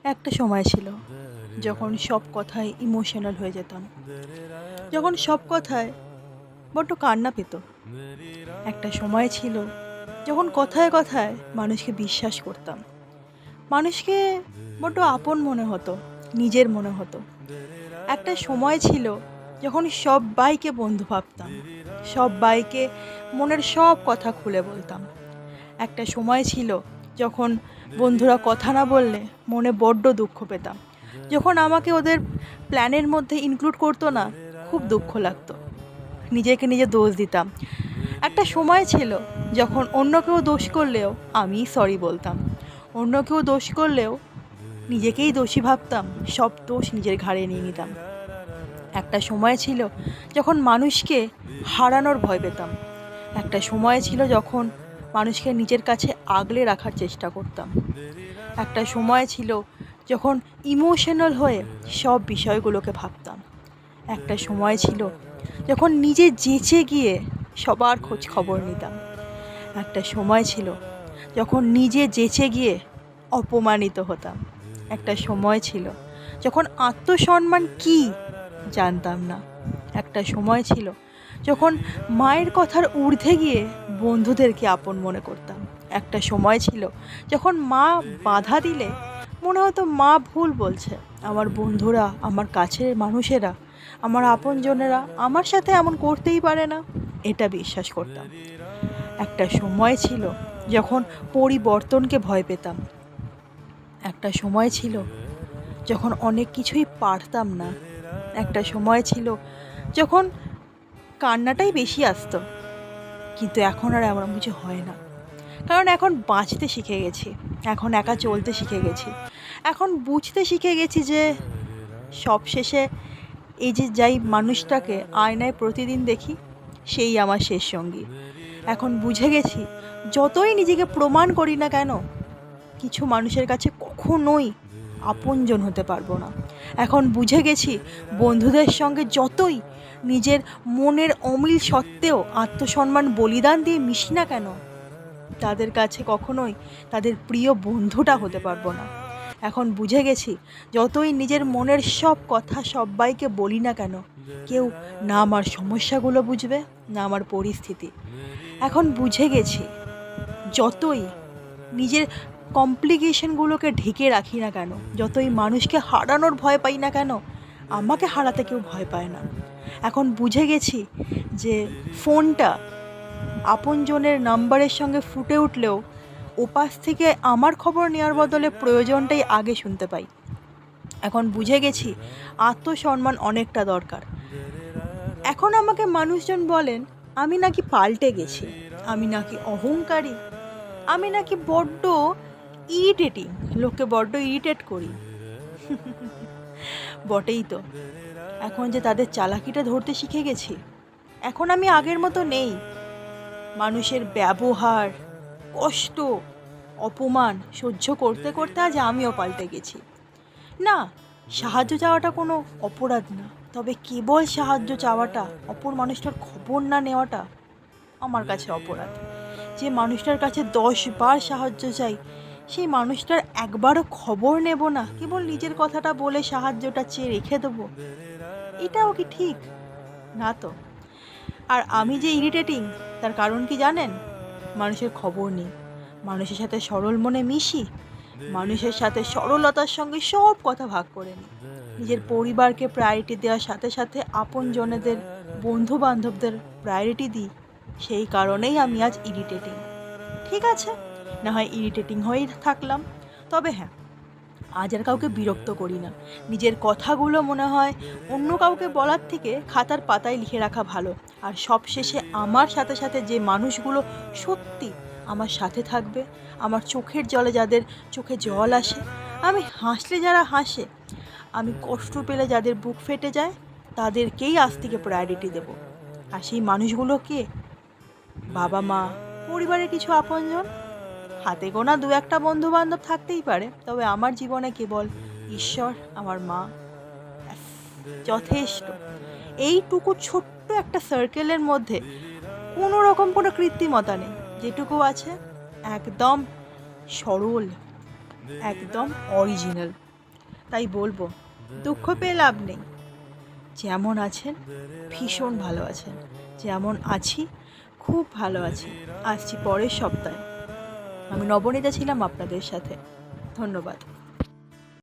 একটা সময় ছিল যখন সব কথায় ইমোশনাল হয়ে যেতাম, যখন সব কথায় বড্ড কান্না পেত। একটা সময় ছিল যখন কথায় কথায় মানুষকে বিশ্বাস করতাম, মানুষকে বড্ড আপন মনে হতো, নিজের মনে হতো। একটা সময় ছিল যখন সব্বাইকে বন্ধু ভাবতাম, সব্বাইকে মনের সব কথা খুলে বলতাম। একটা সময় ছিল যখন বন্ধুরা কথা না বললে মনে বড্ড দুঃখ পেতাম, যখন আমাকে ওদের প্ল্যানের মধ্যে ইনক্লুড করতো না, খুব দুঃখ লাগতো, নিজেকে নিজে দোষ দিতাম। একটা সময় ছিল যখন অন্য কেউ দোষ করলেও আমি সরি বলতাম, অন্য কেউ দোষ করলেও নিজেকেই দোষী ভাবতাম, সব দোষ নিজের ঘাড়ে নিয়ে নিতাম। একটা সময় ছিল যখন মানুষকে হারানোর ভয় পেতাম, একটা সময় ছিল যখন মানুষকে নিজের কাছে আগলে রাখার চেষ্টা করতাম। একটা সময় ছিল যখন ইমোশনাল হয়ে সব বিষয়গুলোকে ভাবতাম। একটা সময় ছিল যখন নিজে যেচে গিয়ে সবার খোঁজ খবর নিতাম। একটা সময় ছিল যখন নিজে যেচে গিয়ে অপমানিত হতাম। একটা সময় ছিল যখন আত্মসম্মান কী জানতাম না। একটা সময় ছিল যখন মায়ের কথার ঊর্ধ্বে গিয়ে বন্ধুদেরকে আপন মনে করতাম। একটা সময় ছিল যখন মা বাধা দিলে মনে হতো মা ভুল বলছে। আমার বন্ধুরা, আমার কাছের মানুষেরা, আমার আপনজনেরা আমার সাথে এমন করতেই পারে না, এটা বিশ্বাস করতাম। একটা সময় ছিল যখন পরিবর্তনকে ভয় পেতাম। একটা সময় ছিল যখন অনেক কিছুই পারতাম না। একটা সময় ছিল যখন কান্নাটাই বেশি আসতো। কিন্তু এখন আর এমন কিছু হয় না, কারণ এখন বাঁচতে শিখে গেছি, এখন একা চলতে শিখে গেছি, এখন বুঝতে শিখে গেছি যে সবশেষে এই যে যাই মানুষটাকে আয়নায় প্রতিদিন দেখি, সেই আমার শেষ সঙ্গী। এখন বুঝে গেছি যতই নিজেকে প্রমাণ করি না কেন, কিছু মানুষের কাছে কখনোই আপনজন হতে পারবো না। এখন বুঝে গেছি বন্ধুদের সঙ্গে যতই নিজের মনের অমিল সত্ত্বেও আত্মসম্মান বলিদান দিয়ে মিশি না কেন, তাদের কাছে কখনোই তাদের প্রিয় বন্ধুটা হতে পারবো না। এখন বুঝে গেছি যতই নিজের মনের সব কথা সব্বাইকে বলি না কেন, কেউ না আমার সমস্যাগুলো বুঝবে, না আমার পরিস্থিতি। এখন বুঝে গেছি যতই নিজের কমপ্লিকেশনগুলোকে ঢেকে রাখি না কেন, যতই মানুষকে হারানোর ভয় পাই না কেন, আমাকে হারাতে কেউ ভয় পায় না। এখন বুঝে গেছি যে ফোনটা আপনজনের নাম্বারের সঙ্গে ফুটে উঠলেও ওপাশ থেকে আমার খবর নেওয়ার বদলে প্রয়োজনটাই আগে শুনতে পাই। এখন বুঝে গেছি আত্মসম্মান অনেকটা দরকার। এখন আমাকে মানুষজন বলেন আমি নাকি পাল্টে গেছি, আমি নাকি অহংকারী, আমি নাকি বড্ড ইরিটেটিং, লোককে বড্ড ইরিটেট করি। বটেই তো, এখন যে তাদের চালাকিটা ধরতে শিখে গেছি, এখন আমি আগের মতো নেই। মানুষের ব্যবহার, কষ্ট, অপমান সহ্য করতে করতে আজ আমিও পাল্টে গেছি। না, সাহায্য চাওয়াটা কোনো অপরাধ না, তবে কেবল সাহায্য চাওয়াটা, অপর মানুষটার খবর না নেওয়াটা আমার কাছে অপরাধ। যে মানুষটার কাছে 10 বার সাহায্য চাই, সেই মানুষটার একবারও খবর নেব না, কেবল নিজের কথাটা বলে সাহায্যটা চেয়ে রেখে দেবো, এটাও কি ঠিক? না তো। আর আমি যে ইরিটেটিং, তার কারণ কি জানেন? মানুষের খবর নেই, মানুষের সাথে সরল মনে মিশি, মানুষের সাথে সরলতার সঙ্গে সব কথা ভাগ করে নিই, নিজের পরিবারকে প্রায়োরিটি দেওয়ার সাথে সাথে আপনজনেদের, বন্ধু বান্ধবদের প্রায়োরিটি দিই। সেই কারণেই আমি আজ ইরিটেটিং। ঠিক আছে, না হয় ইরিটেটিং হয়েই থাকলাম, তবে হ্যাঁ, আজ আর কাউকে বিরক্ত করি না। নিজের কথাগুলো মনে হয় অন্য কাউকে বলার থেকে খাতার পাতায় লিখে রাখা ভালো। আর সবশেষে আমার সাথে সাথে যে মানুষগুলো সত্যি আমার সাথে থাকবে, আমার চোখের জলে যাদের চোখে জল আসে, আমি হাসলে যারা হাসে, আমি কষ্ট পেলে যাদের বুক ফেটে যায়, তাদেরকেই আজ থেকে প্রায়োরিটি দেব। আর সেই মানুষগুলো কে? বাবা মা, পরিবারের কিছু আপনজন, হাতে গোনা দু একটা বন্ধু বান্ধব থাকতেই পারে, তবে আমার জীবনে কেবল ঈশ্বর, আমার মা, ব্যাস, যথেষ্ট। এইটুকু ছোট্ট একটা সার্কেলের মধ্যে কোনো রকম কোনো কৃত্রিমতা নেই, যেটুকু আছে একদম সরল, একদম অরিজিনাল। তাই বলবো, দুঃখ পেয়ে লাভ নেই। যেমন আছেন ভীষণ ভালো আছেন, যেমন আছি খুব ভালো আছি। আসছি পরের সপ্তাহে। আমি নবনীতা ছিলাম আপনাদের সাথে। ধন্যবাদ।